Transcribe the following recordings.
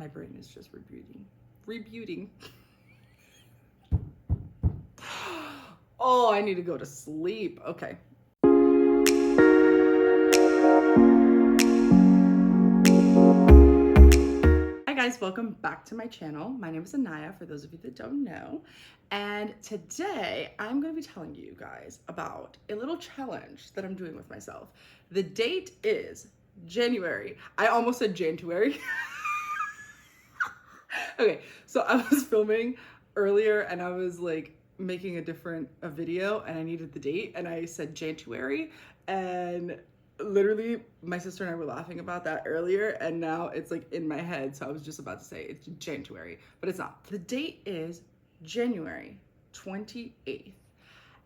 brain is just rebooting. Oh, I need to go to sleep. Okay. Hi guys, welcome back to my channel. My name is Anaya, for those of you that don't know. And today I'm going to be telling you guys about a little challenge that I'm doing with myself. The date is January. I almost said January. Okay, so I was filming earlier and I was like making a video and I needed the date and I said January, and literally my sister and I were laughing about that earlier and now it's like in my head, so I was just about to say it's January, but it's not. The date is January 28th.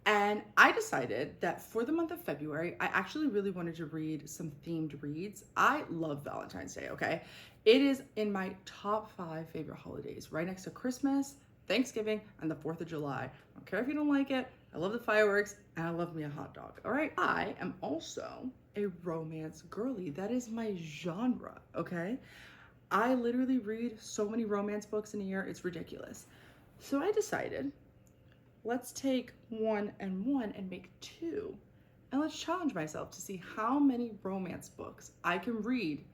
And I decided that for the month of February, I actually really wanted to read some themed reads. I love Valentine's Day, okay? It is in my top 5 favorite holidays, right next to Christmas, Thanksgiving, and the 4th of July. I don't care if you don't like it. I love the fireworks, and I love me a hot dog, all right? I am also a romance girly. That is my genre, okay? I literally read so many romance books in a year, it's ridiculous. So I decided, let's take 1 and 1 and make 2. And let's challenge myself to see how many romance books I can read.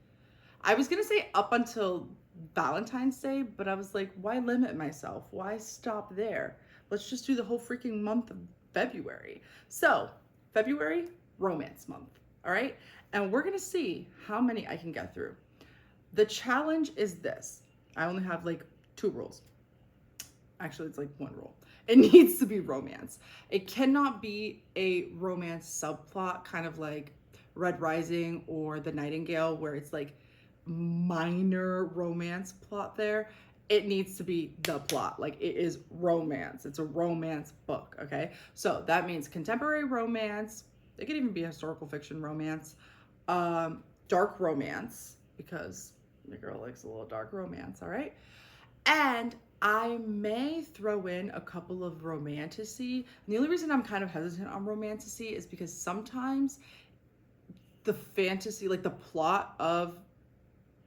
I was gonna say up until Valentine's Day, but I was like, why limit myself? Why stop there? Let's just do the whole freaking month of February. So, February, romance month, all right? And we're gonna see how many I can get through. The challenge is this. I only have like 2 rules. Actually, it's like 1 rule. It needs to be romance. It cannot be a romance subplot, kind of like Red Rising or The Nightingale, where it's like minor romance plot there. It needs to be the plot. Like, it is romance. It's a romance book, okay? So that means contemporary romance. It could even be historical fiction romance. Dark romance, because the girl likes a little dark romance, all right? And I may throw in a couple of romantasy. And the only reason I'm kind of hesitant on romantasy is because sometimes the fantasy, like the plot of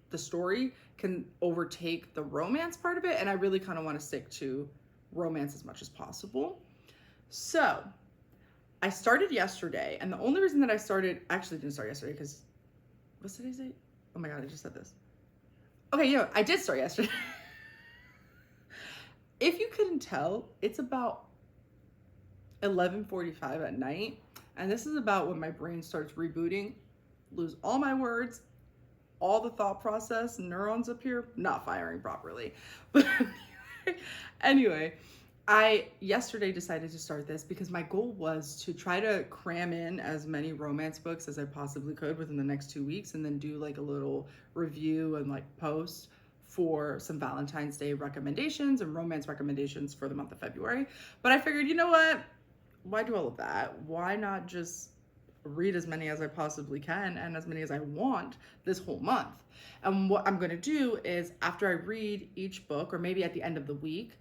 the story, can overtake the romance part of it. And I really kind of want to stick to romance as much as possible. So I started yesterday. And the only reason that I actually didn't start yesterday because, what's today's date? Oh my God, I just said this. Okay, yeah, I did start yesterday. If you couldn't tell, it's about 11:45 at night, and this is about when my brain starts rebooting, lose all my words, all the thought process, neurons up here, not firing properly. But anyway, I yesterday decided to start this because my goal was to try to cram in as many romance books as I possibly could within the next 2 weeks, and then do like a little review and like post for some Valentine's Day recommendations and romance recommendations for the month of February. But I figured, you know what? Why do all of that? Why not just read as many as I possibly can and as many as I want this whole month? And what I'm going to do is, after I read each book, or maybe at the end of the week,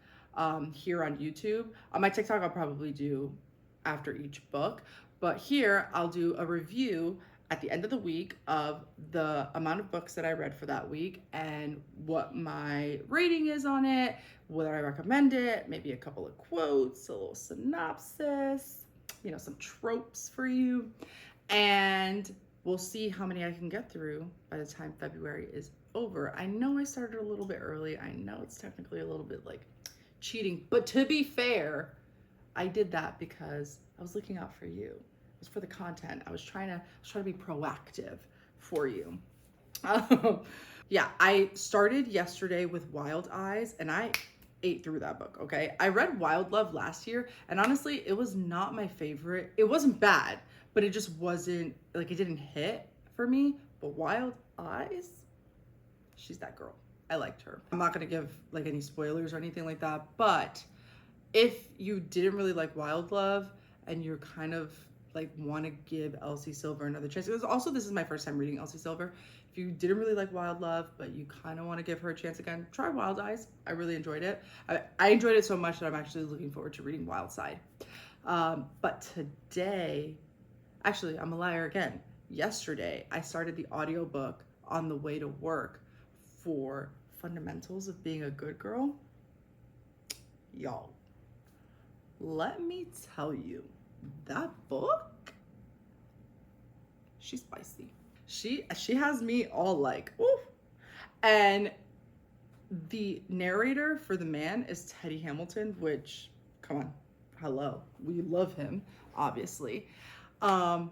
here on YouTube, on my TikTok, I'll probably do after each book. But here, I'll do a review at the end of the week of the amount of books that I read for that week and what my rating is on it, whether I recommend it, maybe a couple of quotes, a little synopsis, you know, some tropes for you. And we'll see how many I can get through by the time February is over. I know I started a little bit early. I know it's technically a little bit like cheating, but to be fair, I did that because I was looking out for you. It was for the content. I was trying to be proactive for you. Yeah, I started yesterday with Wild Eyes and I ate through that book, okay? I read Wild Love last year and honestly, it was not my favorite. It wasn't bad, but it just wasn't, like, it didn't hit for me. But Wild Eyes, she's that girl. I liked her. I'm not gonna give like any spoilers or anything like that, but if you didn't really like Wild Love and you're kind of like want to give Elsie Silver another chance, because also this is my first time reading Elsie Silver. If you didn't really like Wild Love, but you kind of want to give her a chance again, try Wild Eyes. I really enjoyed it. I enjoyed it so much that I'm actually looking forward to reading Wild Side. But today, actually, I'm a liar again. Yesterday, I started the audiobook on the way to work for fundamentals of being a good girl, y'all, let me tell you, that book, she's spicy. She has me all like, ooh. And the narrator for the man is Teddy Hamilton, which, come on, hello, we love him, obviously. And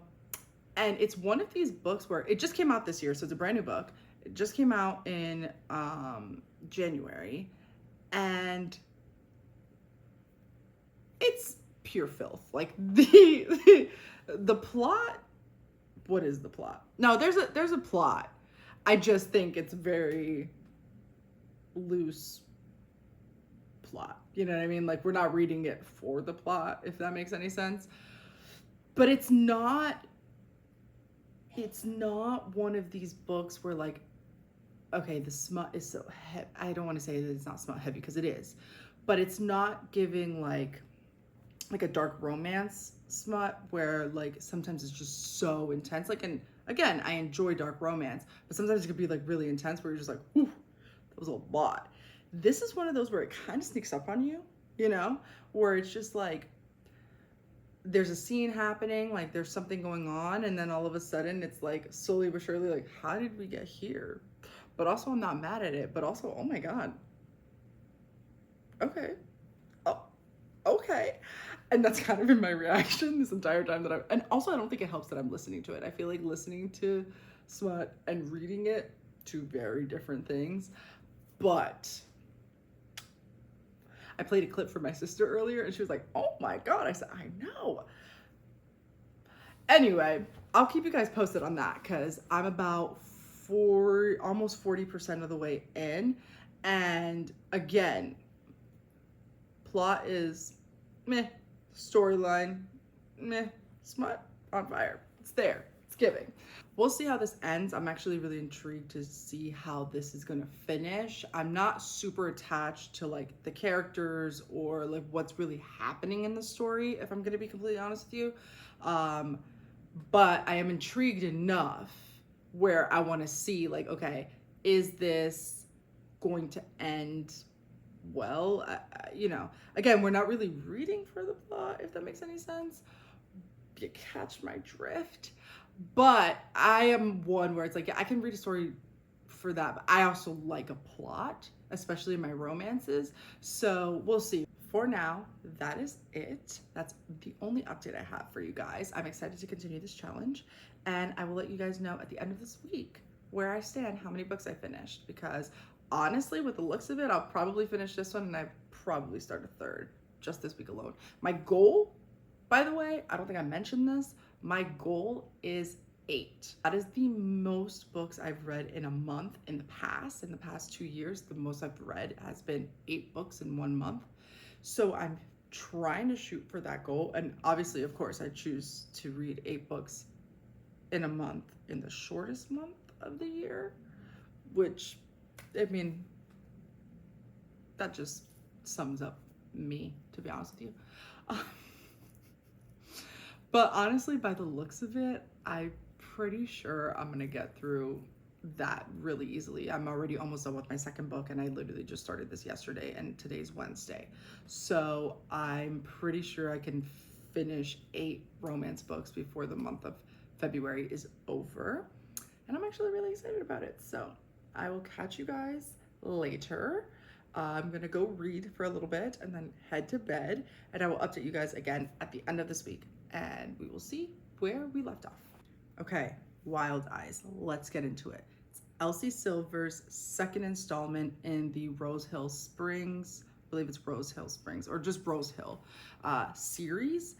it's one of these books where it just came out this year, so it's a brand new book. It just came out in January, and it's pure filth. Like the plot. What is the plot? No, there's a plot. I just think it's very loose plot. You know what I mean? Like, we're not reading it for the plot, if that makes any sense. But it's not one of these books where, like, okay, the smut is so heavy. I don't want to say that it's not smut heavy, because it is, but it's not giving like a dark romance smut where, like, sometimes it's just so intense. Like, and again, I enjoy dark romance, but sometimes it could be like really intense where you're just like, whew, that was a lot. This is one of those where it kind of sneaks up on you, you know, where it's just like, there's a scene happening, like there's something going on, and then all of a sudden it's like slowly but surely, like, how did we get here? But also I'm not mad at it, but also, oh my God. Okay. Oh, okay. And that's kind of been my reaction this entire time that and also I don't think it helps that I'm listening to it. I feel like listening to smut and reading it, two very different things. But I played a clip for my sister earlier and she was like, oh my God. I said, I know. Anyway, I'll keep you guys posted on that because I'm about almost 40% of the way in. And again, plot is meh, storyline meh, smut on fire. It's there, it's giving. We'll see how this ends. I'm actually really intrigued to see how this is gonna finish. I'm not super attached to like the characters or like what's really happening in the story, if I'm gonna be completely honest with you. But I am intrigued enough where I want to see, like, okay, is this going to end well? You know, again, we're not really reading for the plot, if that makes any sense. You catch my drift. But I am one where it's like, yeah, I can read a story for that, but I also like a plot, especially in my romances. So we'll see. For now, that is it. That's the only update I have for you guys. I'm excited to continue this challenge, and I will let you guys know at the end of this week where I stand, how many books I finished, because honestly, with the looks of it, I'll probably finish this one and I probably start a third just this week alone. My goal, by the way, I don't think I mentioned this, my goal is 8. That is the most books I've read in a month in the past 2 years. The most I've read has been 8 books in 1 month. So I'm trying to shoot for that goal. And obviously, of course, I choose to read 8 books in a month in the shortest month of the year, which, I mean, that just sums up me, to be honest with you. But honestly, by the looks of it, I'm pretty sure I'm gonna get through that really easily. I'm already almost done with my second book, and I literally just started this yesterday, and today's Wednesday. So I'm pretty sure I can finish 8 romance books before the month of February is over. And I'm actually really excited about it. So I will catch you guys later. I'm gonna go read for a little bit and then head to bed, and I will update you guys again at the end of this week, and we will see where we left off. Okay, Wild Eyes, let's get into it. It's Elsie Silver's second installment in the Rose Hill Springs, I believe it's Rose Hill Springs, or just Rose Hill series.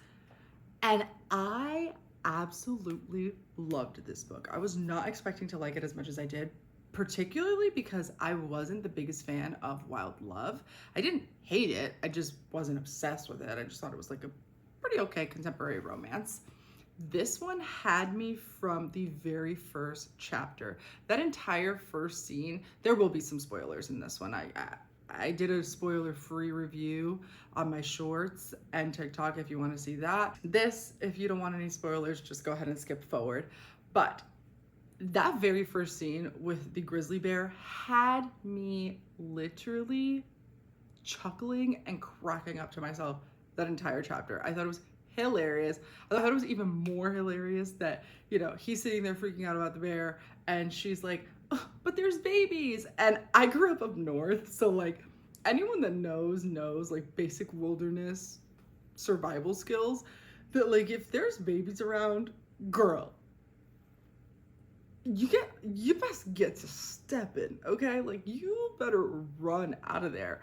And I absolutely loved this book. I was not expecting to like it as much as I did, particularly because I wasn't the biggest fan of Wild Love. I didn't hate it, I just wasn't obsessed with it. I just thought it was like a pretty okay contemporary romance. This one had me from the very first chapter. That entire first scene, there will be some spoilers in this one. I did a spoiler-free review on my shorts and TikTok if you want to see that. This, if you don't want any spoilers, just go ahead and skip forward. But That very first scene with the grizzly bear had me literally chuckling and cracking up to myself that entire chapter. I thought it was hilarious. I thought it was even more hilarious that, you know, he's sitting there freaking out about the bear and she's like, oh, but there's babies. And I grew up north, so like anyone that knows like basic wilderness survival skills, that like if there's babies around, girl, you best get to stepping, okay? Like you better run out of there.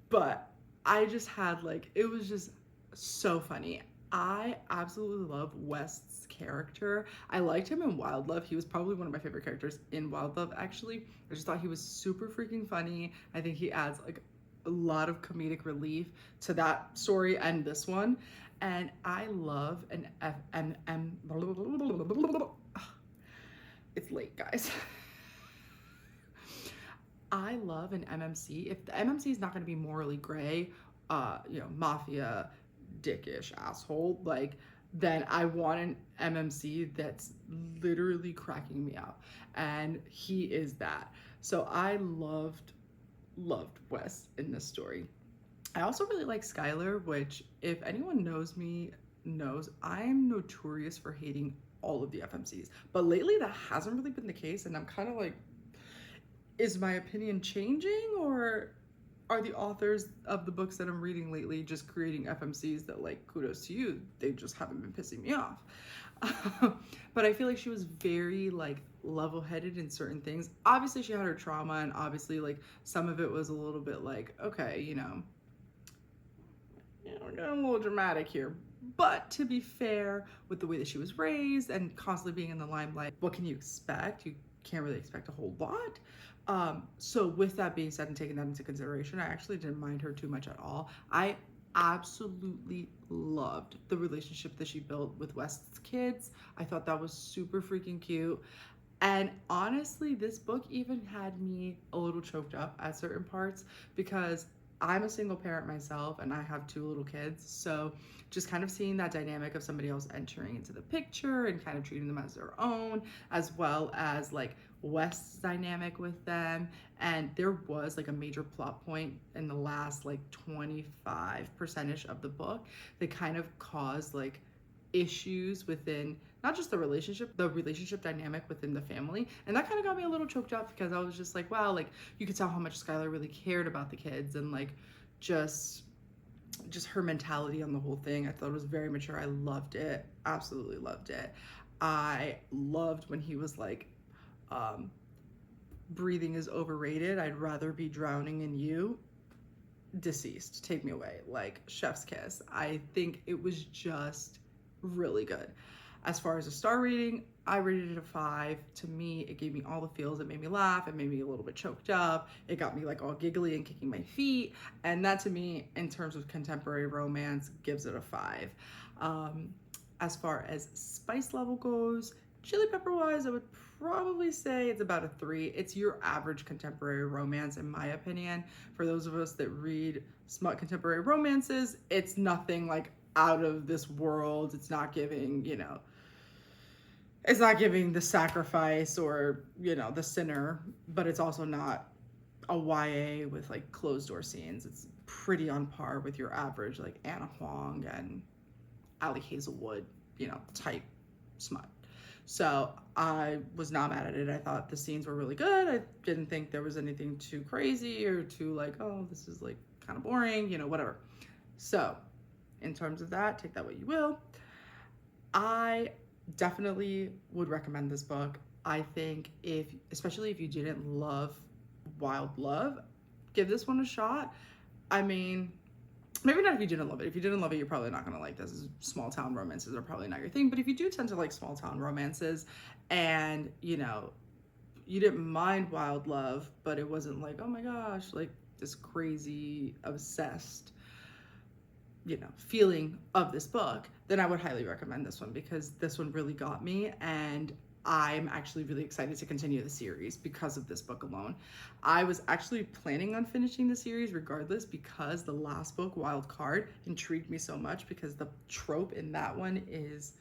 But I just had like, it was just so funny. I absolutely love West's character. I liked him in Wild Love. He was probably one of my favorite characters in Wild Love, actually. I just thought he was super freaking funny. I think he adds like a lot of comedic relief to that story and this one. And I love an it's late, guys. I love an MMC. If the MMC is not going to be morally gray, you know, mafia, dickish, asshole, like, then I want an MMC that's literally cracking me up. And he is that. So I loved Wes in this story. I also really like Skylar, which if anyone knows me, knows I'm notorious for hating all of the FMCs. But lately that hasn't really been the case, and I'm kind of like, is my opinion changing, or are the authors of the books that I'm reading lately just creating FMCs that, like, kudos to you, they just haven't been pissing me off. But I feel like she was very like level-headed in certain things. Obviously she had her trauma, and obviously like some of it was a little bit like, okay, you know, we're getting a little dramatic here. But to be fair, with the way that she was raised and constantly being in the limelight, what can you expect? You can't really expect a whole lot. So with that being said and taking that into consideration, I actually didn't mind her too much at all. I absolutely loved the relationship that she built with West's kids. I thought that was super freaking cute. And honestly, this book even had me a little choked up at certain parts because I'm a single parent myself and I have 2 little kids. So just kind of seeing that dynamic of somebody else entering into the picture and kind of treating them as their own, as well as like West's dynamic with them. And there was like a major plot point in the last like 25% of the book that kind of caused like issues within not just the relationship dynamic within the family. And that kind of got me a little choked up because I was just like, wow, like you could tell how much Skylar really cared about the kids and like just her mentality on the whole thing. I thought it was very mature. I loved it. Absolutely loved it. I loved when he was like, breathing is overrated. I'd rather be drowning in you. Deceased. Take me away. Like chef's kiss. I think it was just really good. As far as a star rating, I rated it a 5. To me, it gave me all the feels. It made me laugh. It made me a little bit choked up. It got me like all giggly and kicking my feet. And that to me, in terms of contemporary romance, gives it a 5. As far as spice level goes, chili pepper wise, I would probably say it's about a 3. It's your average contemporary romance, in my opinion. For those of us that read smut contemporary romances, it's nothing like out of this world. It's not giving, you know, it's not giving the sacrifice or, you know, the sinner, but it's also not a YA with like closed door scenes. It's pretty on par with your average like Anna Huang and Ali Hazelwood, you know, type smut. So I was not mad at it. I thought the scenes were really good. I didn't think there was anything too crazy or too like, oh, this is like kind of boring, you know, whatever. So in terms of that, take that what you will. I definitely would recommend this book. I think especially if you didn't love Wild Love, give this one a shot. I mean, maybe not if you didn't love it. If you didn't love it, you're probably not gonna like this. Small town romances are probably not your thing. But if you do tend to like small town romances and, you know, you didn't mind Wild Love, but it wasn't like, oh my gosh, like this crazy, obsessed, you know, feeling of this book, then I would highly recommend this one because this one really got me, and I'm actually really excited to continue the series because of this book alone. I was actually planning on finishing the series regardless because the last book, Wild Card, intrigued me so much because the trope in that one is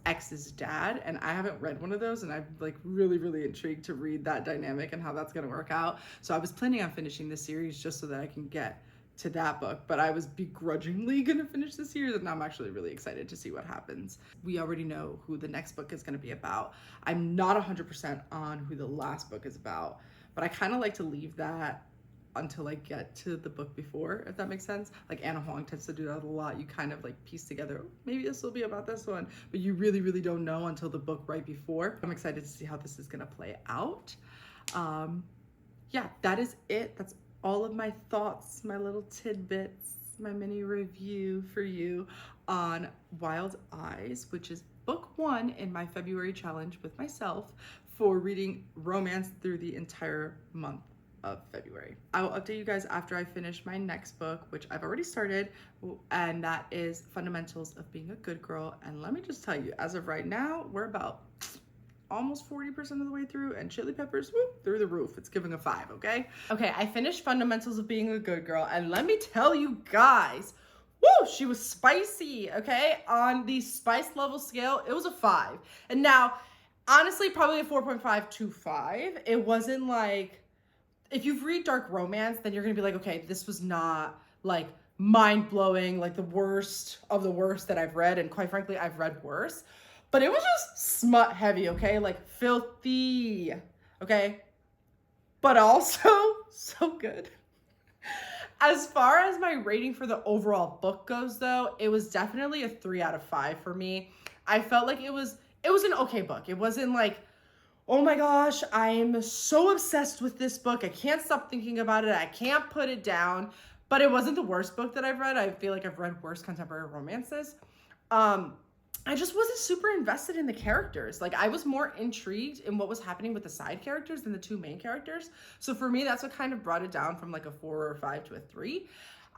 ex's dad, and I haven't read one of those, and I'm like really intrigued to read that dynamic and how that's going to work out. So I was planning on finishing the series just so that I can get to that book, but I was begrudgingly going to finish the series, and I'm actually really excited to see what happens. We already know who the next book is going to be about. I'm not 100% on who the last book is about, but I kind of like to leave that until I get to the book before, if that makes sense. Like Anna Huang tends to do that a lot. You kind of like piece together, maybe this will be about this one, but you really don't know until the book right before. I'm excited to see how this is gonna play out. Yeah, that is it. That's all of my thoughts, my little tidbits, my mini review for you on Wild Eyes, which is book 1 in my February challenge with myself for reading romance through the entire month of February. I will update you guys after I finish my next book, which I've already started, and that is Fundamentals of Being a Good Girl. And let me just tell you, as of right now, we're about almost 40% of the way through, and Chili Peppers, whoop, through the roof. It's giving a 5, okay? Okay, I finished Fundamentals of Being a Good Girl, and let me tell you guys, woo, she was spicy, okay? On the spice level scale, it was a 5. And now, honestly, probably a 4.5 to 5. It wasn't like, if you've read dark romance, then you're gonna be like, okay, this was not like mind-blowing, like the worst of the worst that I've read, and quite frankly, I've read worse. But it was just smut heavy, okay? Like filthy, okay? But also so good. As far as my rating for the overall book goes though, it was definitely a 3 out of 5 for me. I felt like it was an okay book. It wasn't like, oh my gosh, I'm so obsessed with this book. I can't stop thinking about it. I can't put it down. But it wasn't the worst book that I've read. I feel like I've read worse contemporary romances. I just wasn't super invested in the characters. Like, I was more intrigued in what was happening with the side characters than the 2 main characters. So for me, that's what kind of brought it down from like a 4 or 5 to a 3.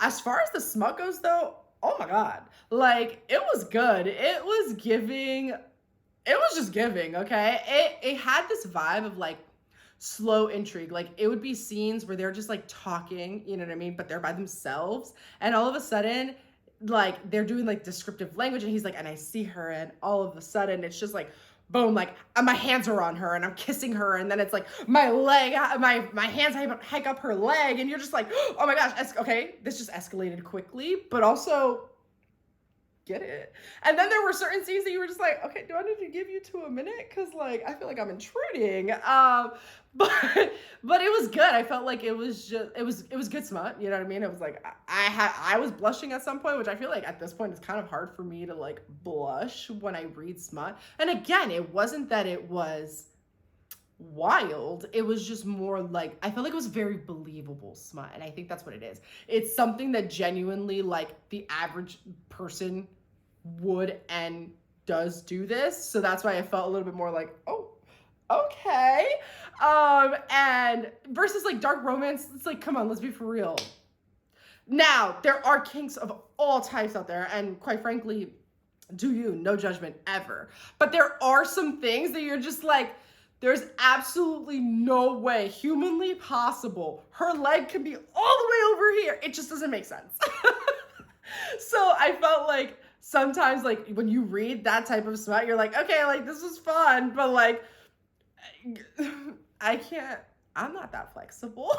As far as the smut goes though, oh my God. Like, it was good. It was just giving, okay? It had this vibe of like slow intrigue. Like, it would be scenes where they're just like talking, you know what I mean? But they're by themselves. And all of a sudden, like, they're doing like descriptive language, and he's like, and I see her, and all of a sudden it's just like, boom, like my hands are on her and I'm kissing her, and then it's like my leg, my hands hike up her leg, and you're just like, oh my gosh, okay, this just escalated quickly, but also get it. And then there were certain scenes that you were just like, okay, do I need to give you 2 a minute? Because like, I feel like I'm intruding. But it was good. I felt like it was good smut. You know what I mean? It was like, I was blushing at some point, which I feel like at this point it's kind of hard for me to like blush when I read smut. And again, it wasn't that it was wild. It was just more like, I felt like it was very believable smut, and I think that's what it is. It's something that genuinely like the average person would and does do this, so that's why I felt a little bit more like, oh, okay. And versus like dark romance, it's like, come on, let's be for real. Now, there are kinks of all types out there, and quite frankly, do you, no judgment ever, but there are some things that you're just like, there's absolutely no way humanly possible her leg can be all the way over here. It just doesn't make sense. So I felt like sometimes, like, when you read that type of smut, you're like, okay, like, this was fun, but like, I'm not that flexible.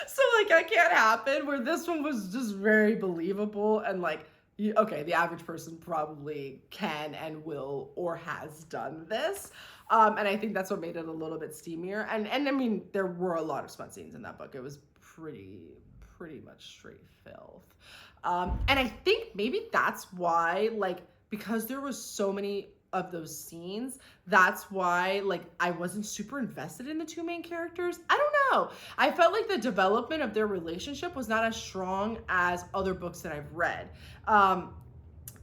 So like, I can't happen, where this one was just very believable, and like, okay, the average person probably can and will or has done this. And I think that's what made it a little bit steamier. And I mean, there were a lot of smut scenes in that book. It was pretty much straight filth. And I think maybe that's why, like, because there was so many of those scenes, that's why like I wasn't super invested in the 2 main characters. I don't know. I felt like the development of their relationship was not as strong as other books that I've read.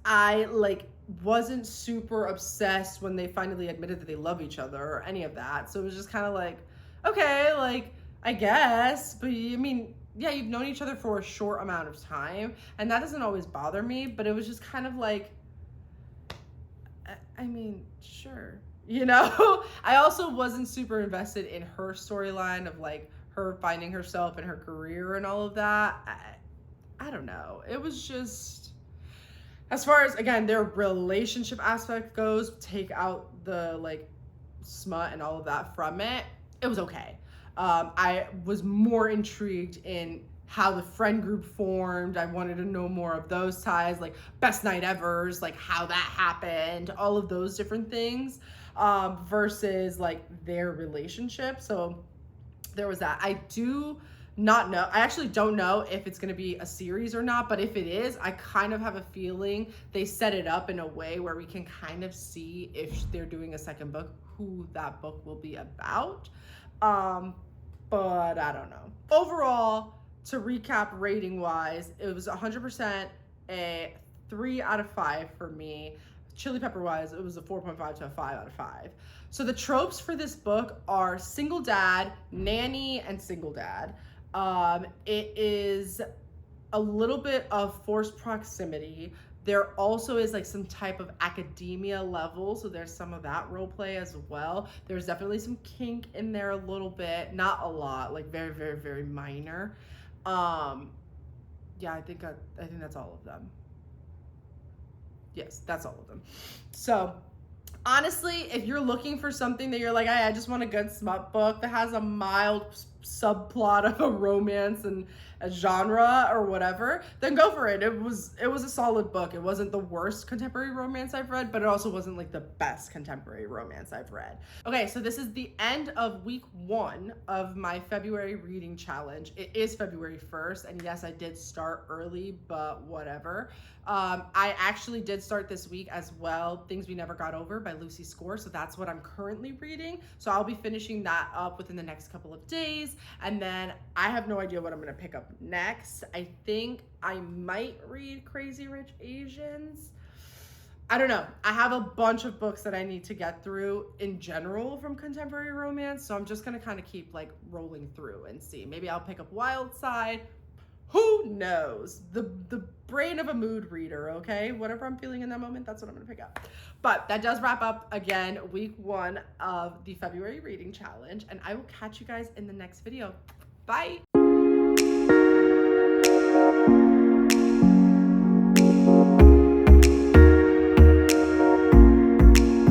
I like wasn't super obsessed when they finally admitted that they love each other or any of that. So it was just kind of like, okay, like, I guess, but I mean, yeah, you've known each other for a short amount of time, and that doesn't always bother me, but it was just kind of like, I mean, sure, you know? I also wasn't super invested in her storyline of like her finding herself and her career and all of that. I don't know. It was just, As far as, again, their relationship aspect goes, take out the like smut and all of that from it, it was okay. I was more intrigued in how the friend group formed. I wanted to know more of those ties, like best night evers, like how that happened, all of those different things, versus like their relationship. So there was that. I do not know. I actually don't know if it's going to be a series or not, but if it is, I kind of have a feeling they set it up in a way where we can kind of see if they're doing a second book, who that book will be about. But I don't know. Overall, to recap rating wise, it was 100% a 3 out of 5 for me. Chili pepper wise, it was a 4.5 to a 5 out of 5. So the tropes for this book are single dad, nanny, and single dad. It is a little bit of forced proximity. There also is like some type of academia level, so there's some of that role play as well. There's definitely some kink in there a little bit, not a lot, like very, very, very minor. Yeah, I think that's all of them. Yes, that's all of them. So honestly, if you're looking for something that you're like, I just want a good smut book that has a mild subplot of a romance and a genre or whatever, then go for it. It was a solid book. It wasn't the worst contemporary romance I've read, but it also wasn't like the best contemporary romance I've read. Okay, so this is the end of week 1 of my February reading challenge. It is February 1st, and yes, I did start early, but whatever. I actually did start this week as well, Things We Never Got Over by Lucy Score, so that's what I'm currently reading. So I'll be finishing that up within the next couple of days, and then I have no idea what I'm gonna pick up next. I think I might read Crazy Rich Asians. I don't know. I have a bunch of books that I need to get through in general from contemporary romance, so I'm just gonna kind of keep like rolling through and see. Maybe I'll pick up Wild Side. Who knows? The brain of a mood reader, okay? Whatever I'm feeling in that moment, that's what I'm gonna pick up. But that does wrap up, again, week 1 of the February reading challenge, and I will catch you guys in the next video. Bye.